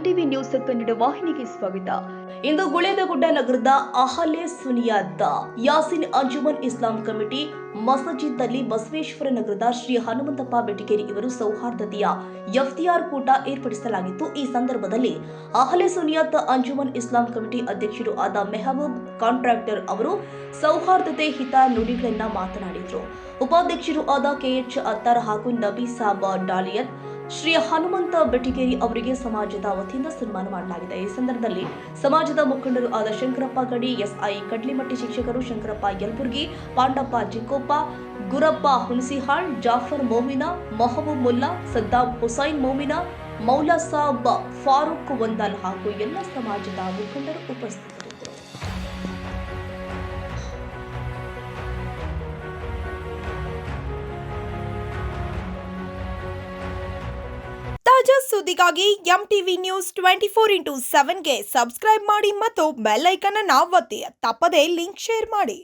MTV news Kannada ವಾಹಿನಿಗೆ ಸ್ವಾಗತ. ಇಂದು ಗುಳೇದಗುಡ್ಡ ನಗರದ ಅಹಲೆ ಸುನಿಯಾದ ಯಾಸಿನ್ ಅಂಜುಮನ್ ಇಸ್ಲಾಂ ಕಮಿಟಿ ಮಸಜಿದ್ನಲ್ಲಿ ಬಸವೇಶ್ವರ ನಗರದ ಶ್ರೀ ಹನುಮಂತಪ್ಪ ಬೆಟಗೇರಿ ಇವರು ಸೌಹಾರ್ದತೆಯ ಎಫ್ತಿಯಾರ್ ಕೂಟ ಏರ್ಪಡಿಸಲಾಗಿತ್ತು. ಈ ಸಂದರ್ಭದಲ್ಲಿ ಅಹಲೆ ಸುನಿಯಾತ್ ಅಂಜುಮನ್ ಇಸ್ಲಾಂ ಕಮಿಟಿ ಅಧ್ಯಕ್ಷರು ಆದ ಮೆಹಬೂಬ್ ಕಾಂಟ್ರಾಕ್ಟರ್ ಅವರು ಸೌಹಾರ್ದತೆ ಹಿತ ನುಡಿಗಳನ್ನ ಮಾತನಾಡಿದರು. ಉಪಾಧ್ಯಕ್ಷರು ಆದ ಕೆಎಚ್ ಅತ್ತಾರ್ ಹಾಗೂ ನಬಿ ಸಾಬ್ ಡಾಲಿಯನ್ ಶ್ರೀ ಹನುಮಂತ ಬೆಟಗೇರಿ ಅವರಿಗೆ ಸಮಾಜದ ವತಿಯಿಂದ ಸನ್ಮಾನ ಮಾಡಲಾಗಿದೆ. ಈ ಸಂದರ್ಭದಲ್ಲಿ ಸಮಾಜದ ಮುಖಂಡರು ಆದ ಶಂಕರಪ್ಪ ಗಡಿ, ಎಸ್ಐ ಕಡ್ಲಿಮಟ್ಟಿ, ಶಿಕ್ಷಕರು ಶಂಕರಪ್ಪ ಯಲಬುರ್ಗಿ, ಪಾಂಡಪ್ಪ ಜಿಕೋಪ, ಗುರಪ್ಪ ಹುಣಸಿಹಾಳ್, ಜಾಫರ್ ಮೋಮಿನಾ, ಮಹಬೂಬ್ ಮುಲ್ಲಾ, ಸದ್ದಾಂ ಹುಸೈನ್ ಮೋಮಿನಾ, ಮೌಲಾ ಸಾಬ್, ಫಾರೂಕ್ ವಂದಲ್ ಹಾಗೂ ಎಲ್ಲ ಸಮಾಜದ ಮುಖಂಡರು ಉಪಸ್ಥಿತರಿದ್ದರು. ತಾಜಾ ಸುದ್ದಿಗಾಗಿ ಎಂಟಿವಿ ನ್ಯೂಸ್ 24x7ಗೆ ಸಬ್ಸ್ಕ್ರೈಬ್ ಮಾಡಿ ಮತ್ತು ಬೆಲ್ ಐಕಾನ್ ಅನ್ನು ಒತ್ತಿ. ತಪ್ಪದೇ ಲಿಂಕ್ ಶೇರ್ ಮಾಡಿ.